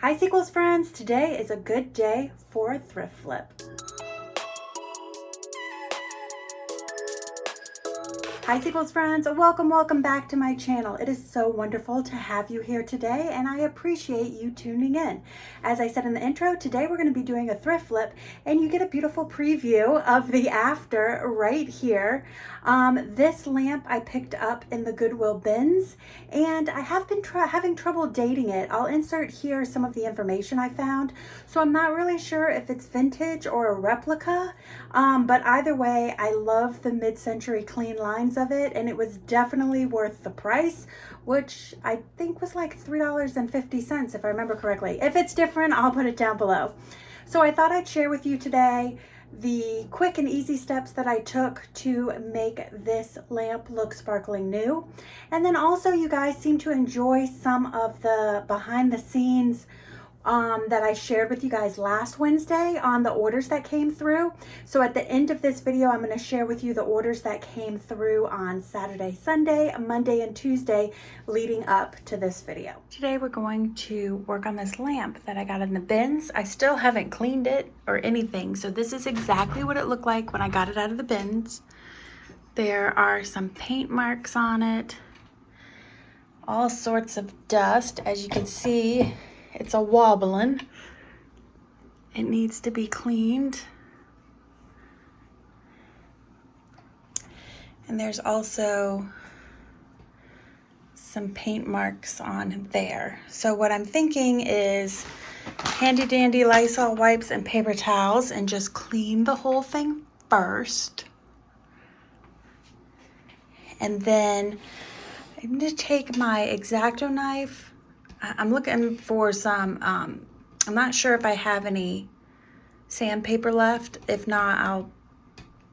Hi Sequels friends, today is a good day for a thrift flip. Hi Sequels friends, welcome back to my channel. It is so wonderful to have you here today and I appreciate you tuning in. As I said in the intro, today we're going to be doing a thrift flip and you get a beautiful preview of the after right here. This lamp I picked up in the Goodwill Bins and I have been having trouble dating it. I'll insert here some of the information I found. So I'm not really sure if it's vintage or a replica, but either way, I love the mid-century clean lines of it, and it was definitely worth the price, which I think was like $3.50 if I remember correctly. If it's different, I'll put it down below. So I thought I'd share with you today the quick and easy steps that I took to make this lamp look sparkling new. And then also you guys seem to enjoy some of the behind the scenes that I shared with you guys last Wednesday on the orders that came through. So at the end of this video, I'm going to share with you the orders that came through on Saturday, Sunday, Monday, and Tuesday leading up to this video. Today we're going to work on this lamp that I got in the bins. I still haven't cleaned it or anything, so this is exactly what it looked like when I got it out of the bins. There are some paint marks on it, all sorts of dust. As you can see, it's a wobbling. It needs to be cleaned. And there's also some paint marks on there. So what I'm thinking is handy dandy Lysol wipes and paper towels and just clean the whole thing first. And then I'm gonna take my X-Acto knife. I'm looking for some, I'm not sure if I have any sandpaper left. If not, I'll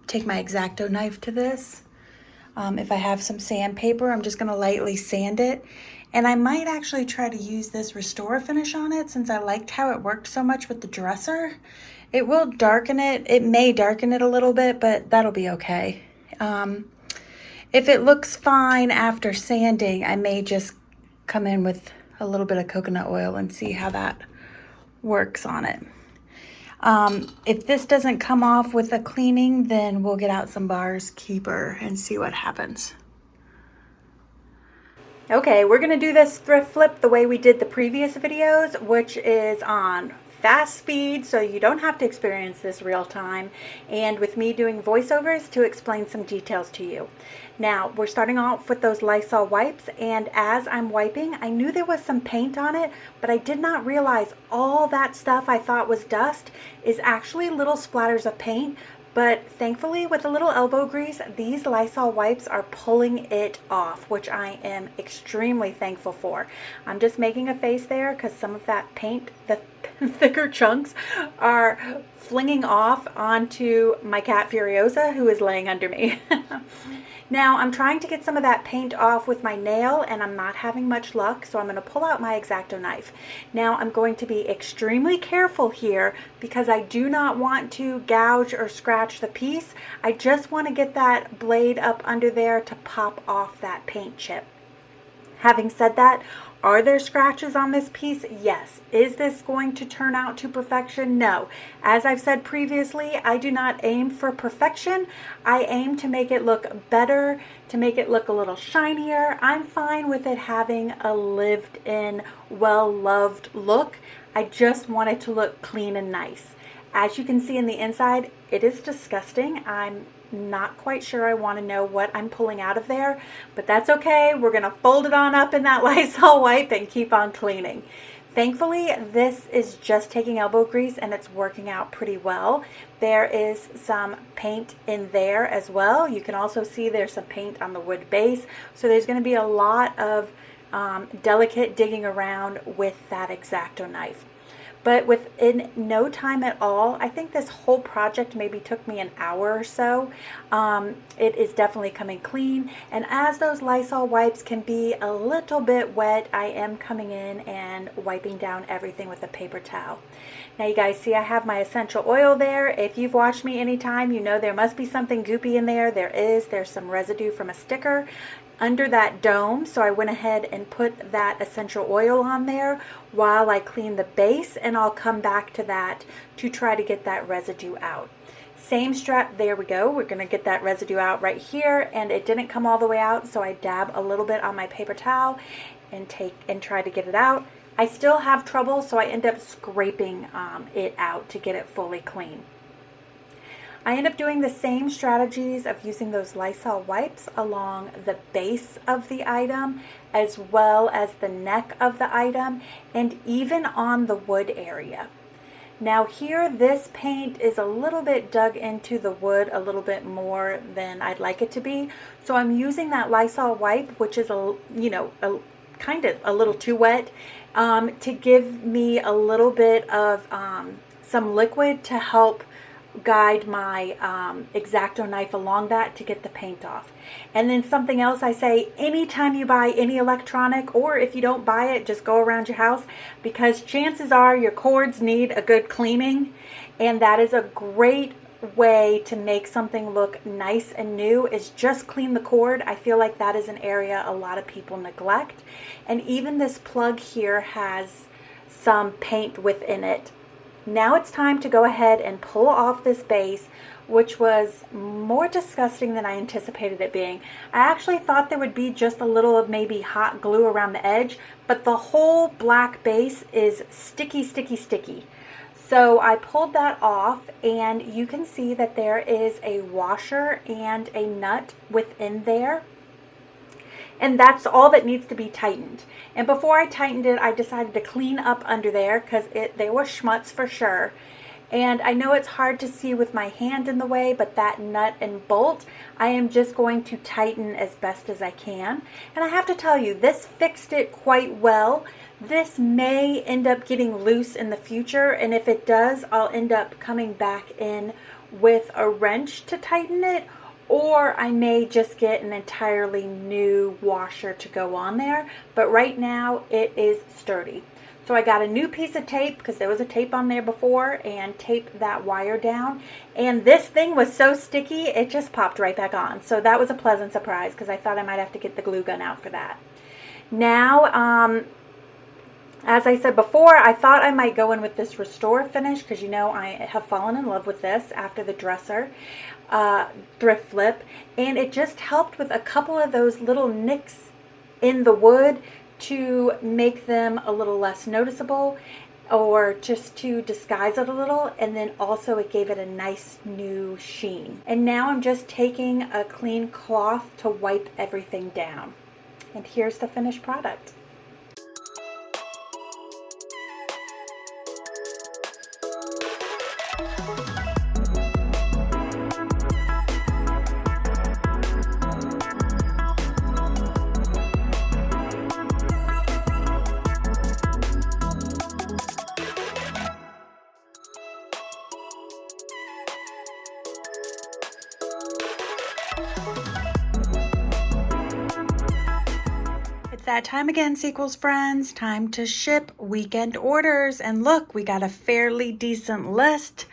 take my X-Acto knife to this. If I have some sandpaper, I'm just gonna lightly sand it. And I might actually try to use this Restore finish on it since I liked how it worked so much with the dresser. It will darken it. It may darken it a little bit, but that'll be okay. If it looks fine after sanding, I may just come in with a little bit of coconut oil and see how that works on it. If this doesn't come off with a cleaning, then we'll get out some Bars Keeper and see what happens. Okay, we're gonna do this thrift flip the way we did the previous videos, which is on fast speed, so you don't have to experience this real time, and with me doing voiceovers to explain some details to you. Now, we're starting off with those Lysol wipes, and as I'm wiping, I knew there was some paint on it, but I did not realize all that stuff I thought was dust is actually little splatters of paint. But thankfully, with a little elbow grease, these Lysol wipes are pulling it off, which I am extremely thankful for. I'm just making a face there because some of that paint, the thicker chunks, are flinging off onto my cat Furiosa, who is laying under me. Now, I'm trying to get some of that paint off with my nail, and I'm not having much luck, so I'm going to pull out my X-Acto knife. Now, I'm going to be extremely careful here because I do not want to gouge or scratch the piece. I just want to get that blade up under there to pop off that paint chip. Having said that, are there scratches on this piece? Yes. Is this going to turn out to perfection? No. As I've said previously, I do not aim for perfection. I aim to make it look better, to make it look a little shinier. I'm fine with it having a lived-in, well-loved look. I just want it to look clean and nice. As you can see in the inside, it is disgusting. I'm not quite sure I want to know what I'm pulling out of there, but that's okay. We're going to fold it on up in that Lysol wipe and keep on cleaning. Thankfully, this is just taking elbow grease and it's working out pretty well. There is some paint in there as well. You can also see there's some paint on the wood base. So there's going to be a lot of delicate digging around with that X-Acto knife. But within no time at all, I think this whole project maybe took me an hour or so. It is definitely coming clean. And as those Lysol wipes can be a little bit wet, I am coming in and wiping down everything with a paper towel. Now you guys see I have my essential oil there. If you've watched me anytime, you know there must be something goopy in there. There's some residue from a sticker. under that dome. So I went ahead and put that essential oil on there while I clean the base, and I'll come back to that to try to get that residue out. Same strap, there we go. We're gonna get that residue out right here, and it didn't come all the way out, so I dab a little bit on my paper towel and try to get it out. I still have trouble, so I end up scraping it out to get it fully clean. I end up doing the same strategies of using those Lysol wipes along the base of the item, as well as the neck of the item, and even on the wood area. Now here, this paint is a little bit dug into the wood a little bit more than I'd like it to be. So I'm using that Lysol wipe, which is kind of a little too wet, to give me a little bit of some liquid to help guide my X-Acto knife along that to get the paint off. And then something else I say, anytime you buy any electronic, or if you don't buy it, just go around your house, because chances are your cords need a good cleaning, and that is a great way to make something look nice and new, is just clean the cord. I feel like that is an area a lot of people neglect. And even this plug here has some paint within it. Now it's time to go ahead and pull off this base, which was more disgusting than I anticipated it being. I actually thought there would be just a little of maybe hot glue around the edge, but the whole black base is sticky, sticky, sticky. So I pulled that off, and you can see that there is a washer and a nut within there. And that's all that needs to be tightened. And before I tightened it, I decided to clean up under there because there was schmutz for sure. And I know it's hard to see with my hand in the way, but that nut and bolt, I am just going to tighten as best as I can. And I have to tell you, this fixed it quite well. This may end up getting loose in the future, and if it does, I'll end up coming back in with a wrench to tighten it, or I may just get an entirely new washer to go on there. But right now it is sturdy. So I got a new piece of tape, because there was a tape on there before, and taped that wire down. And this thing was so sticky, it just popped right back on. So that was a pleasant surprise, because I thought I might have to get the glue gun out for that. Now, as I said before, I thought I might go in with this Restore finish, because you know I have fallen in love with this after the dresser thrift flip, and it just helped with a couple of those little nicks in the wood to make them a little less noticeable, or just to disguise it a little, and then also it gave it a nice new sheen. And now I'm just taking a clean cloth to wipe everything down. And here's the finished product. That time again, Sequels friends. Time to ship weekend orders. And look, we got a fairly decent list.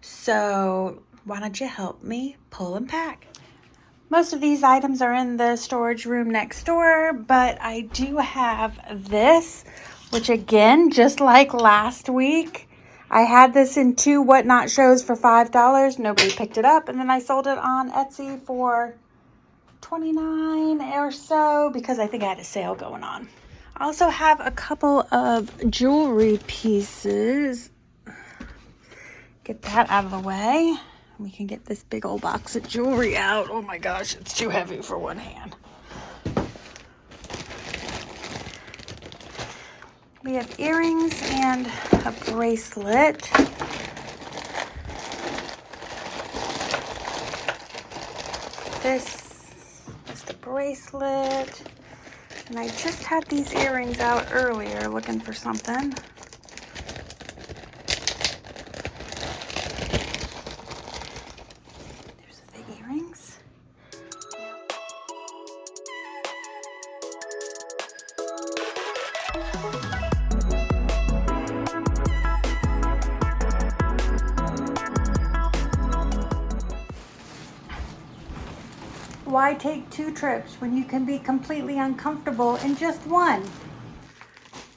So why don't you help me pull and pack? Most of these items are in the storage room next door, but I do have this, which again, just like last week, I had this in 2 Whatnot shows for $5. Nobody picked it up, and then I sold it on Etsy for $29 or so because I think I had a sale going on. I also have a couple of jewelry pieces. Get that out of the way. We can get this big old box of jewelry out. Oh my gosh, it's too heavy for one hand. We have earrings and a bracelet. This is the bracelet. And I just had these earrings out earlier looking for something. There's the earrings. Why take 2 trips when you can be completely uncomfortable in just one?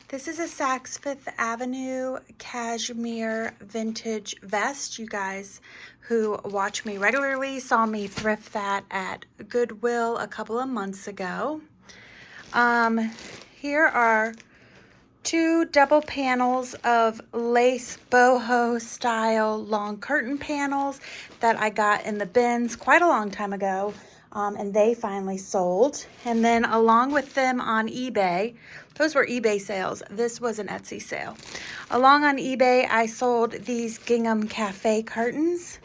This is a Saks Fifth Avenue cashmere vintage vest. You guys who watch me regularly saw me thrift that at Goodwill a couple of months ago. Here are 2 double panels of lace boho style long curtain panels that I got in the bins quite a long time ago. And they finally sold. And then along with them on eBay, those were eBay sales. This was an Etsy sale. Along on eBay, I sold these gingham cafe curtains.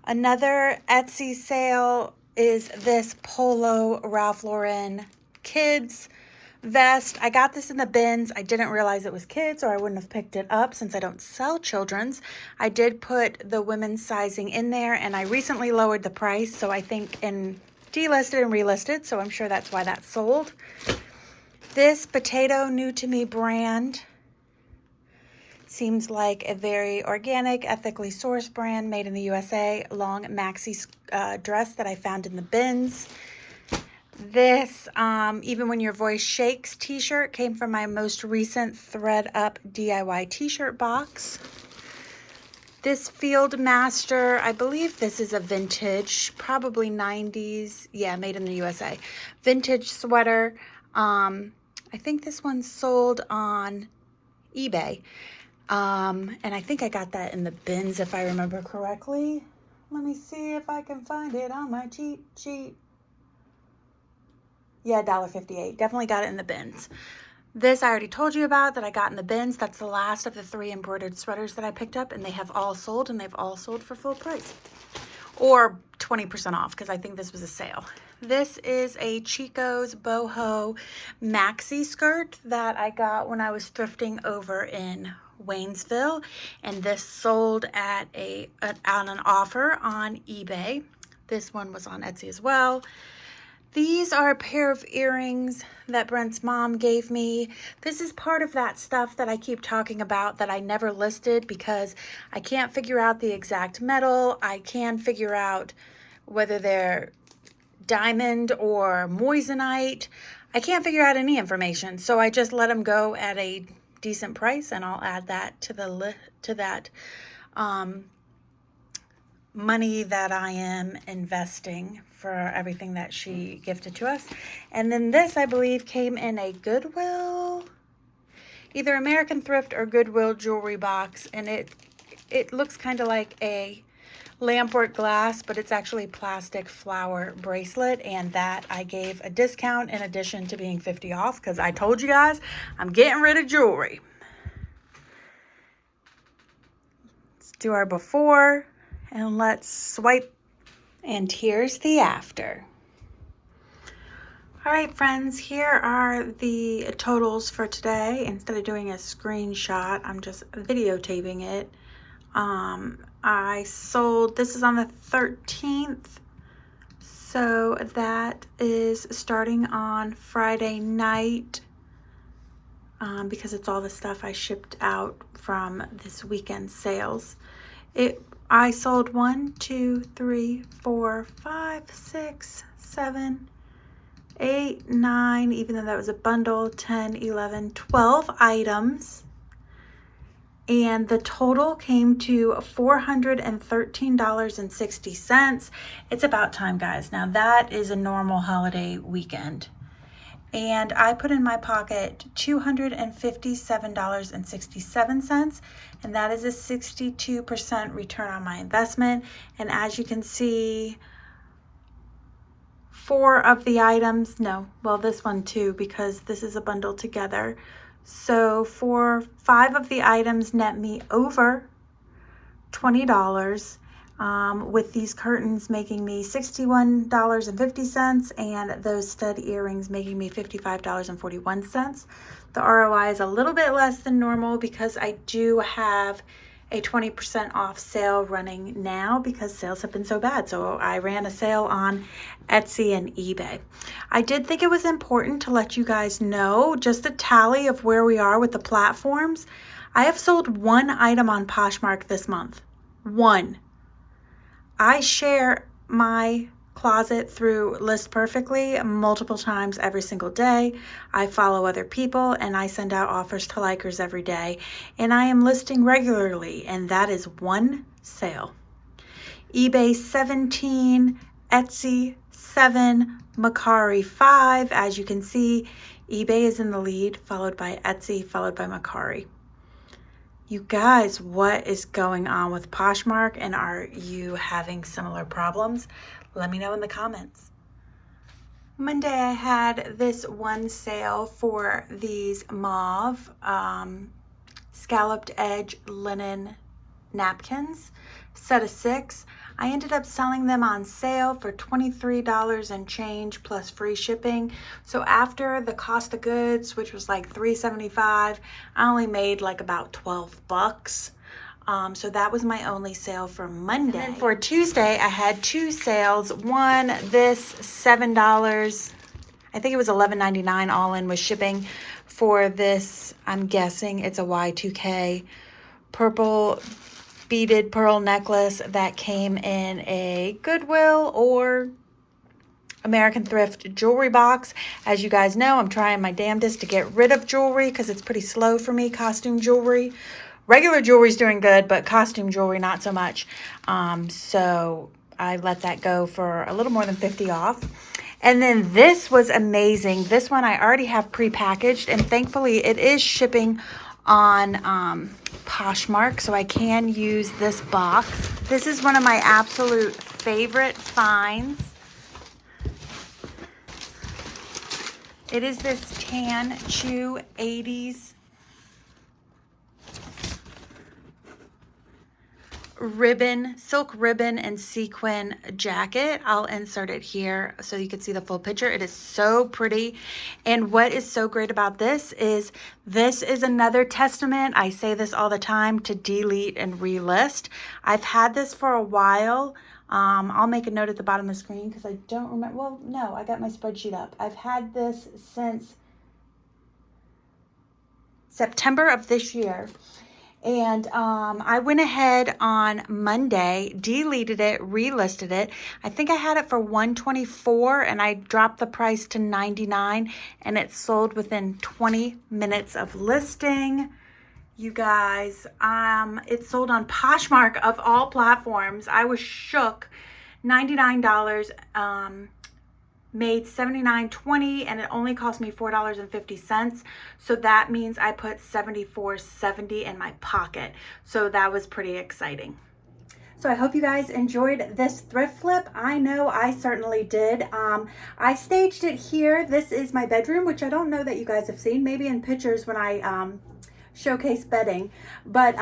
Another Etsy sale is this polo Ralph Lauren kids vest. I got this in the bins. I didn't realize it was kids, or I wouldn't have picked it up since I don't sell children's. I did put the women's sizing in there, and I recently lowered the price, so I think in delisted and relisted, so I'm sure that's why that sold. This potato new to me brand seems like a very organic, ethically sourced brand made in the USA, long maxi dress that I found in the bins. This Even When Your Voice Shakes t-shirt came from my most recent Thread Up DIY t-shirt box. This Field Master, I believe this is a vintage, probably 90s, yeah, made in the USA, vintage sweater. I think this one sold on eBay. And I think I got that in the bins if I remember correctly. Let me see if I can find it on my cheat sheet. Yeah, $1.58. Definitely got it in the bins. This I already told you about that I got in the bins. That's the last of the 3 embroidered sweaters that I picked up, and they have all sold, and they've all sold for full price. Or 20% off, because I think this was a sale. This is a Chico's boho maxi skirt that I got when I was thrifting over in Waynesville, and this sold at on an offer on eBay. This one was on Etsy as well. These are a pair of earrings that Brent's mom gave me. This is part of that stuff that I keep talking about that I never listed because I can't figure out the exact metal. I can figure out whether they're diamond or moissanite. I can't figure out any information, so I just let them go at a decent price, and I'll add that to that money that I am investing for everything that she gifted to us. And then this, I believe, came in a Goodwill, either American Thrift or Goodwill jewelry box, and it looks kind of like a lampwork glass, but it's actually plastic flower bracelet, and that I gave a discount in addition to being 50 off because I told you guys I'm getting rid of jewelry. Let's do our before. And let's swipe, and here's the after. All right, friends, here are the totals for today. Instead of doing a screenshot, I'm just videotaping it. I sold, this is on the 13th, so that is starting on Friday night, because it's all the stuff I shipped out from this weekend sales. I sold 1, 2, 3, 4, 5, 6, 7, 8, 9, even though that was a bundle, 10, 11, 12 items. And the total came to $413.60. It's about time, guys. Now that is a normal holiday weekend. And I put in my pocket $257.67, and that is a 62% return on my investment. And as you can see, 4 of the items, this one too, because this is a bundle together. So 5 of the items net me over $20. With these curtains making me $61.50 and those stud earrings making me $55.41. The ROI is a little bit less than normal because I do have a 20% off sale running now because sales have been so bad. So I ran a sale on Etsy and eBay. I did think it was important to let you guys know just a tally of where we are with the platforms. I have sold 1 item on Poshmark this month. 1. I share my closet through List Perfectly multiple times every single day. I follow other people and I send out offers to likers every day, and I am listing regularly, and that is one sale. eBay 17, Etsy 7, Mercari 5. As you can see, eBay is in the lead, followed by Etsy, followed by Mercari. You guys, what is going on with Poshmark, and are you having similar problems? Let me know in the comments. Monday I had this one sale for these mauve scalloped edge linen napkins, set of 6. I ended up selling them on sale for $23 and change plus free shipping. So after the cost of goods, which was like $3.75, I only made like about 12 bucks. So that was my only sale for Monday. And then for Tuesday, I had 2 sales. One, this $7, I think it was $11.99 all in with shipping for this. I'm guessing it's a Y2K purple beaded pearl necklace that came in a Goodwill or American Thrift jewelry box. As you guys know, I'm trying my damnedest to get rid of jewelry because it's pretty slow for me, costume jewelry. Regular jewelry's doing good, but costume jewelry not so much. So I let that go for a little more than 50 off. And then this was amazing. This one I already have pre-packaged, and thankfully it is shipping on Poshmark, so I can use this box. This is one of my absolute favorite finds. It is this tan chew 80s ribbon, silk ribbon and sequin jacket. I'll insert it here so you can see the full picture. It is so pretty. And what is so great about this is another testament, I say this all the time, to delete and relist. I've had this for a while. I'll make a note at the bottom of the screen because I don't remember. Well, no, I got my spreadsheet up. I've had this since September of this year. And I went ahead on Monday, deleted it, relisted it. I think I had it for $124 and I dropped the price to $99, and it sold within 20 minutes of listing. You guys, it sold on Poshmark of all platforms. I was shook. $99, made $79.20, and it only cost me $4.50. So that means I put $74.70 in my pocket. So that was pretty exciting. So I hope you guys enjoyed this thrift flip. I know I certainly did. I staged it here. This is my bedroom, which I don't know that you guys have seen, maybe in pictures when I showcase bedding, but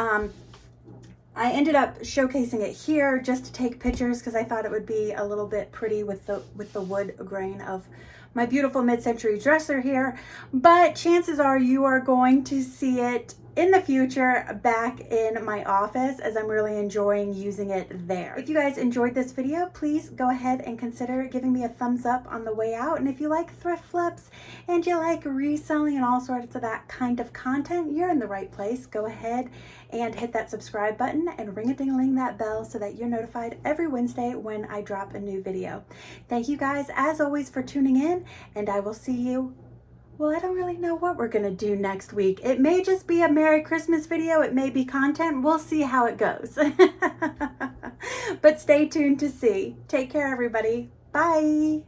I ended up showcasing it here just to take pictures because I thought it would be a little bit pretty with the wood grain of my beautiful mid-century dresser here. But chances are you are going to see it in the future back in my office, as I'm really enjoying using it there. If you guys enjoyed this video, please go ahead and consider giving me a thumbs up on the way out. And if you like thrift flips and you like reselling and all sorts of that kind of content, you're in the right place. Go ahead and hit that subscribe button and ring-a-ding-a-ling that bell so that you're notified every Wednesday when I drop a new video. Thank you guys, as always, for tuning in, and I will see you. Well, I don't really know what we're going to do next week. It may just be a Merry Christmas video. It may be content. We'll see how it goes. But stay tuned to see. Take care, everybody. Bye.